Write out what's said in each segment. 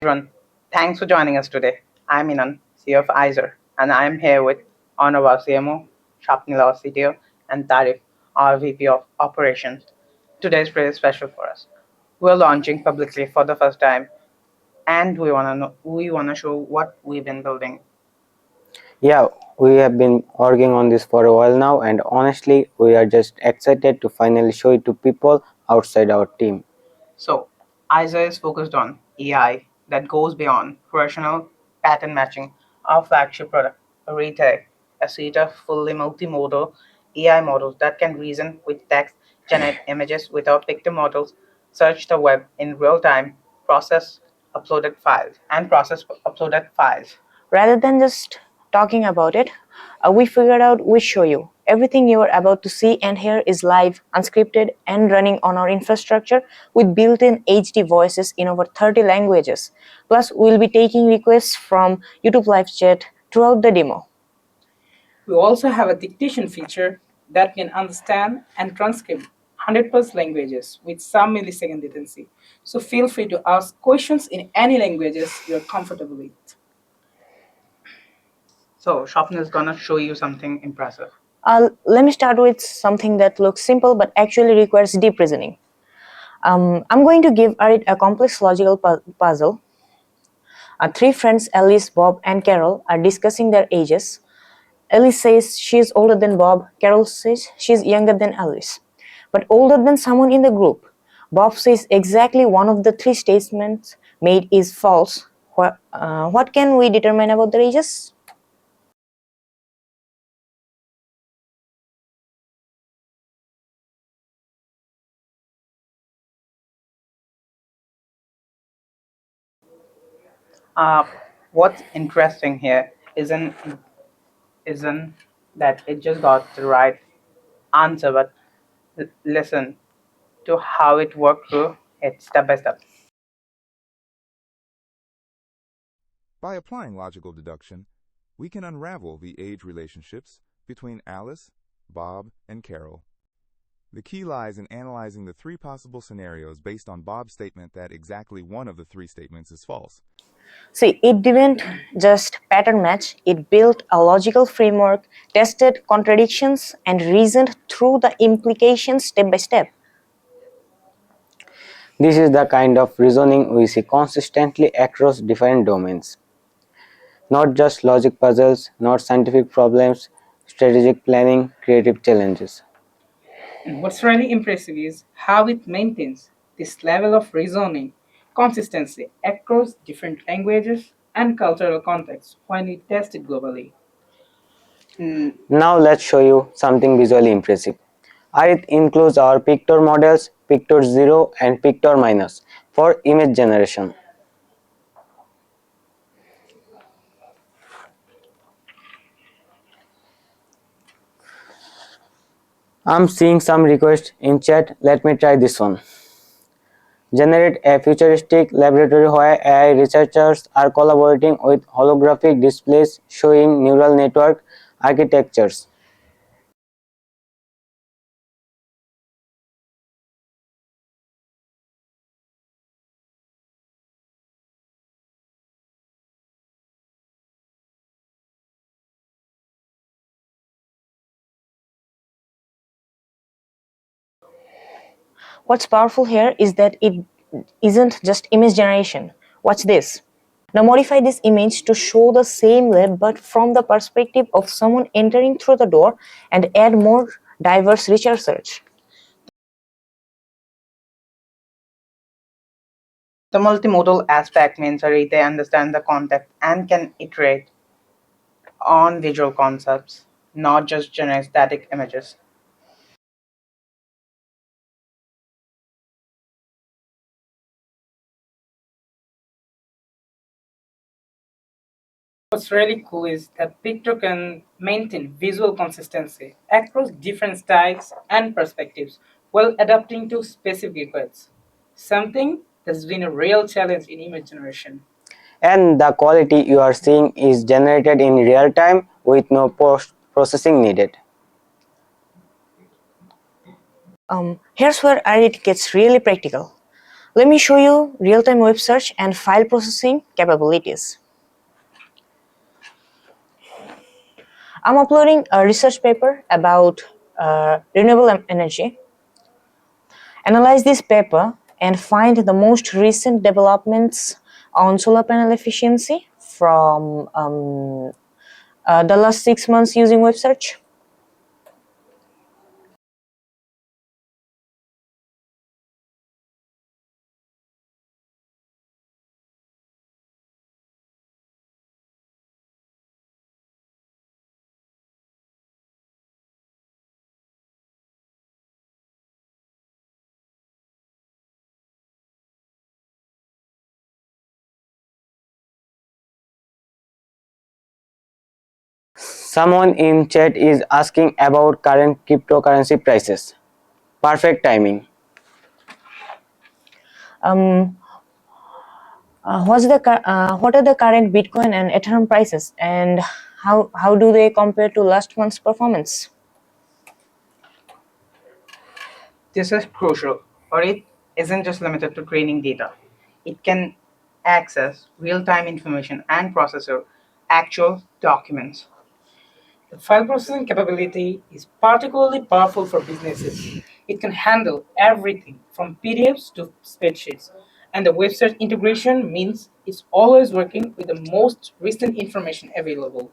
Everyone, thanks for joining us today. I'm Inan, CEO of Iseer, and I'm here with Honor, our CMO, Shapnil, our CTO, and Tarif, our VP of Operations. Today is pretty special for us. We're launching publicly for the first time, and we wanna show what we've been building. Yeah, we have been working on this for a while now, and honestly, we are just excited to finally show it to people outside our team. So, Iseer is focused on AI that goes beyond professional pattern matching. Our flagship product, Arete, a suite of fully multimodal AI models that can reason with text, generate images with our Pictor models, search the web in real time, process uploaded files. Rather than just talking about it, we figured out we show you. Everything you are about to see and hear is live, unscripted, and running on our infrastructure with built-in HD voices in over 30 languages. Plus, we'll be taking requests from YouTube live chat throughout the demo. We also have a dictation feature that can understand and transcribe 100 plus languages with some millisecond latency. So feel free to ask questions in any languages you're comfortable with. So, Shopner is gonna show you something impressive. Let me start with something that looks simple but actually requires deep reasoning. I'm going to give Arete a complex logical puzzle. Three friends, Alice, Bob, and Carol, are discussing their ages. Alice says she's older than Bob. Carol says she's younger than Alice, but older than someone in the group. Bob says exactly one of the three statements made is false. What can we determine about their ages? What's interesting here isn't that it just got the right answer, but listen to how it worked through it step by step. By applying logical deduction, we can unravel the age relationships between Alice, Bob, and Carol. The key lies in analyzing the three possible scenarios based on Bob's statement that exactly one of the three statements is false. See, it didn't just pattern match, it built a logical framework, tested contradictions, and reasoned through the implications step by step. This is the kind of reasoning we see consistently across different domains. Not just logic puzzles, not scientific problems, strategic planning, creative challenges. And what's really impressive is how it maintains this level of reasoning consistency across different languages and cultural contexts when we test it globally. Now let's show you something visually impressive. It includes our Pictor models, Pictor 0 and Pictor minus for image generation. I'm seeing some requests in chat. Let me try this one. Generate a futuristic laboratory where AI researchers are collaborating with holographic displays showing neural network architectures. What's powerful here is that it isn't just image generation. Watch this. Now modify this image to show the same lab but from the perspective of someone entering through the door and add more diverse, richer search. The multimodal aspect means they understand the context and can iterate on visual concepts, not just generate static images. What's really cool is that Pictor can maintain visual consistency across different styles and perspectives while adapting to specific requests, something that's been a real challenge in image generation. And the quality you are seeing is generated in real time with no post processing needed. Here's where Arete gets really practical. Let me show you real-time web search and file processing capabilities. I'm uploading a research paper about renewable energy. Analyze this paper and find the most recent developments on solar panel efficiency from the last 6 months using web search. Someone in chat is asking about current cryptocurrency prices. Perfect timing. What are the current Bitcoin and Ethereum prices, and how do they compare to last month's performance? This is crucial, or it isn't just limited to training data. It can access real-time information and process your actual documents. The file processing capability is particularly powerful for businesses. It can handle everything from PDFs to spreadsheets, and the web search integration means it's always working with the most recent information available.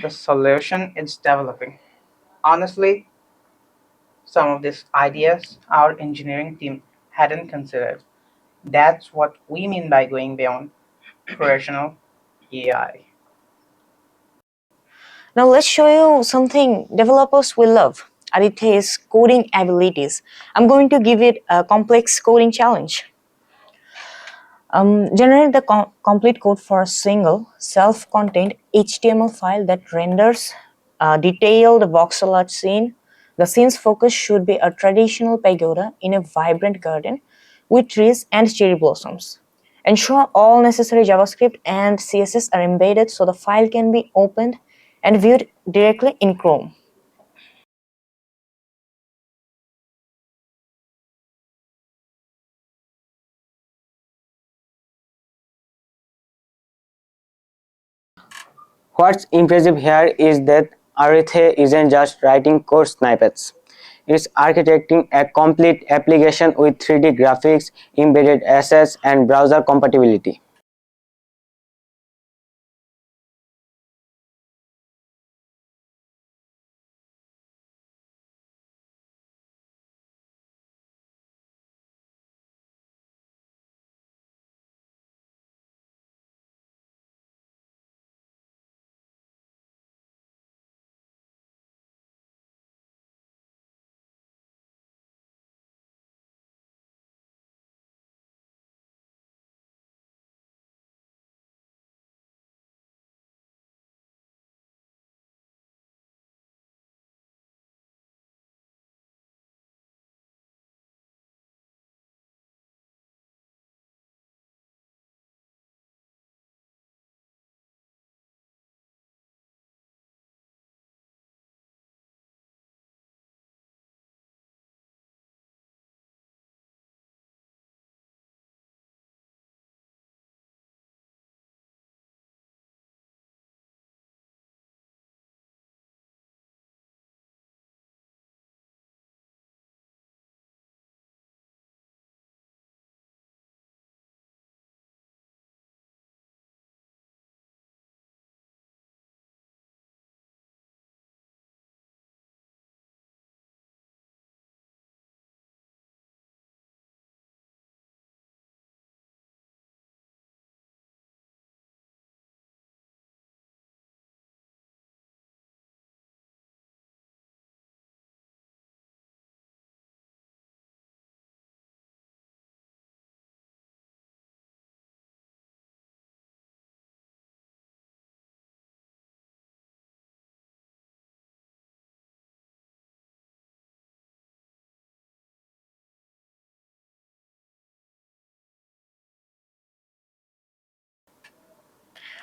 The solution is developing. Honestly, some of these ideas our engineering team hadn't considered. That's what we mean by going beyond operational AI. Now let's show you something developers will love. Arete's coding abilities. I'm going to give it a complex coding challenge. Generate the complete code for a single self-contained HTML file that renders a detailed voxel art scene. The scene's focus should be a traditional pagoda in a vibrant garden with trees and cherry blossoms. Ensure all necessary JavaScript and CSS are embedded so the file can be opened and viewed directly in Chrome. What's impressive here is that Arete isn't just writing code snippets. It's architecting a complete application with 3D graphics, embedded assets, and browser compatibility.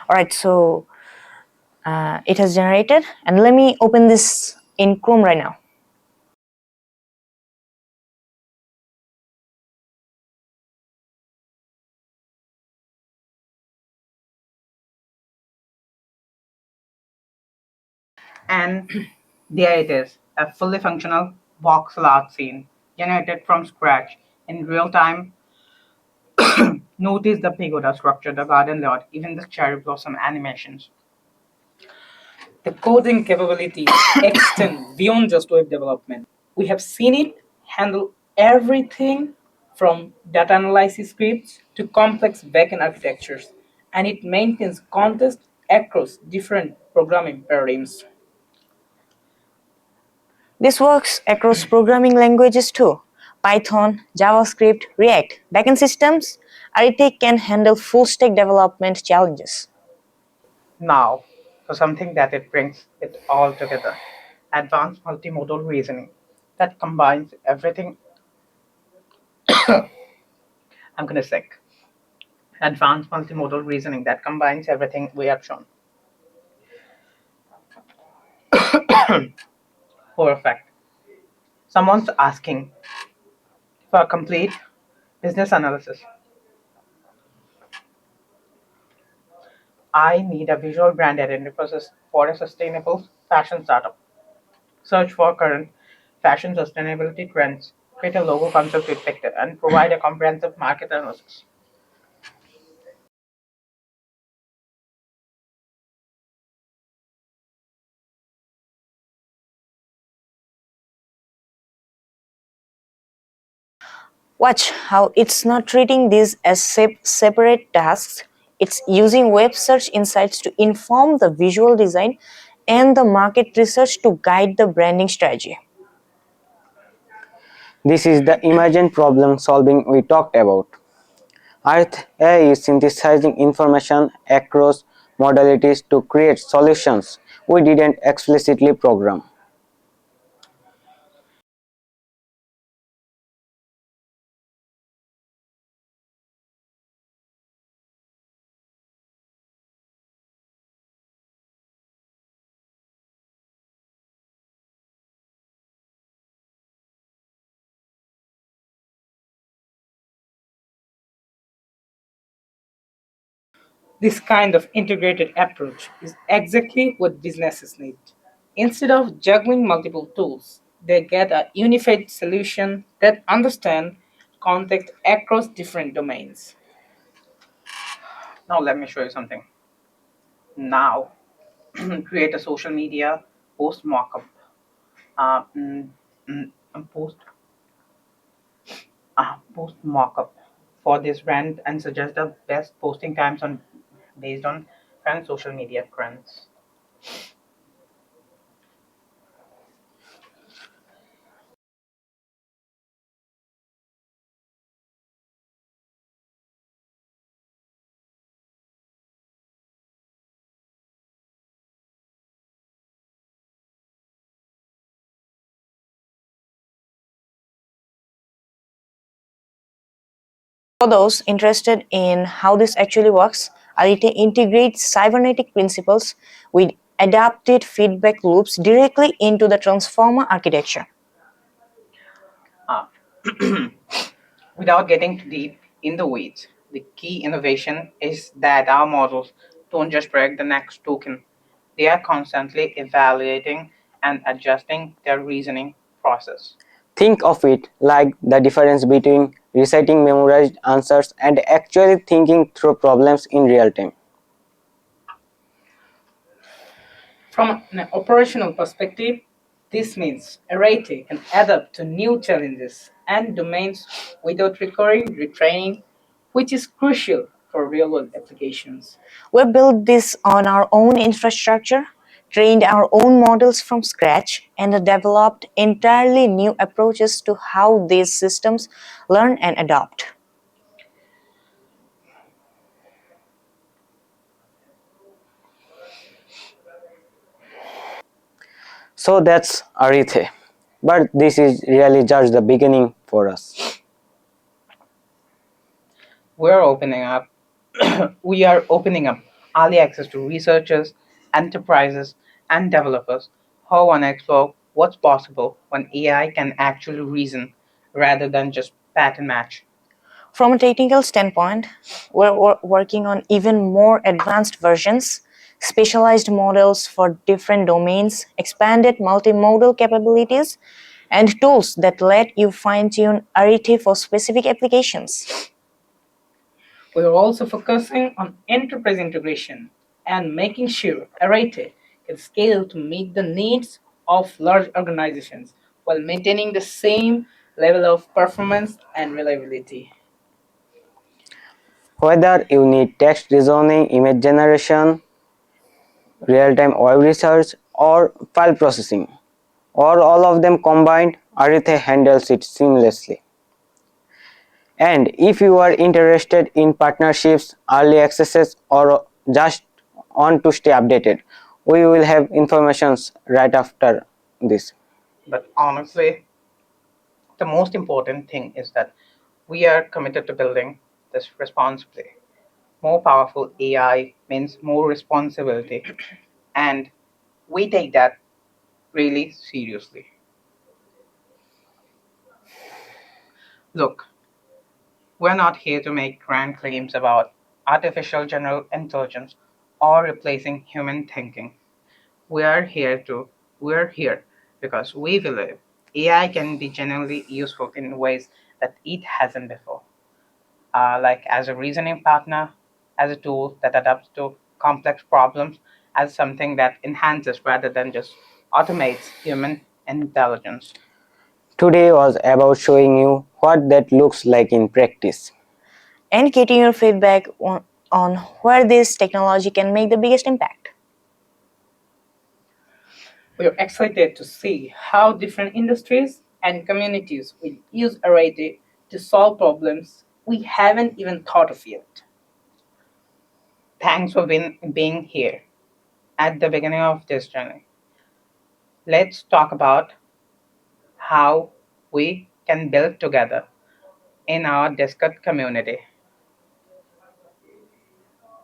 Alright, so it has generated, and let me open this in Chrome right now. And there it is, a fully functional voxel art scene generated from scratch in real time. Notice the pagoda structure, the garden lot, even the cherry blossom animations. The coding capabilities extend beyond just web development. We have seen it handle everything from data analysis scripts to complex backend architectures, and it maintains context across different programming paradigms. This works across programming languages too. Python, JavaScript, React. Backend systems, Arete can handle full stack development challenges. Now, for something that it brings it all together, advanced multimodal reasoning that combines everything. I'm gonna sick. Advanced multimodal reasoning that combines everything we have shown. Perfect. Someone's asking for a complete business analysis. I need a visual brand identity process for a sustainable fashion startup. Search for current fashion sustainability trends, create a logo concept with Pictor, and provide a comprehensive market analysis. Watch how it's not treating these as separate tasks. It's using web search insights to inform the visual design and the market research to guide the branding strategy. This is the emergent problem solving we talked about. Earth AI is synthesizing information across modalities to create solutions we didn't explicitly program. This kind of integrated approach is exactly what businesses need. Instead of juggling multiple tools, they get a unified solution that understands context across different domains. Now let me show you something. Now, create a social media post mockup. Uh, mm, post post mockup for this brand and suggest the best posting times on based on current social media trends. For those interested in how this actually works, Arete integrates cybernetic principles with adapted feedback loops directly into the transformer architecture. Uh, Without getting too deep in the weeds, the key innovation is that our models don't just predict the next token, they are constantly evaluating and adjusting their reasoning process. Think of it like the difference between reciting memorized answers and actually thinking through problems in real time. From an operational perspective, this means Arete can adapt to new challenges and domains without requiring retraining, which is crucial for real-world applications. We built this on our own infrastructure, trained our own models from scratch, and developed entirely new approaches to how these systems learn and adopt. So that's Arete. But this is really just the beginning for us. We're opening up we are opening up early access to researchers, enterprises, and developers who want to explore what's possible when AI can actually reason rather than just pattern match. From a technical standpoint, we're working on even more advanced versions, specialized models for different domains, expanded multimodal capabilities, and tools that let you fine-tune Arete for specific applications. We are also focusing on enterprise integration and making sure Arete can scale to meet the needs of large organizations while maintaining the same level of performance and reliability. Whether you need text reasoning, image generation, real-time web research, or file processing, or all of them combined, Arete handles it seamlessly. And if you are interested in partnerships, early accesses, or just want to stay updated, we will have information right after this. But honestly, the most important thing is that we are committed to building this responsibly. More powerful AI means more responsibility, and we take that really seriously. Look, we're not here to make grand claims about artificial general intelligence or replacing human thinking. We are here to we're here because we believe AI can be genuinely useful in ways that it hasn't before. Like as a reasoning partner, as a tool that adapts to complex problems, as something that enhances rather than just automates human intelligence. Today was about showing you what that looks like in practice. And getting your feedback on where this technology can make the biggest impact. We are excited to see how different industries and communities will use Arete to solve problems we haven't even thought of yet. Thanks for being here at the beginning of this journey. Let's talk about how we can build together in our Discord community.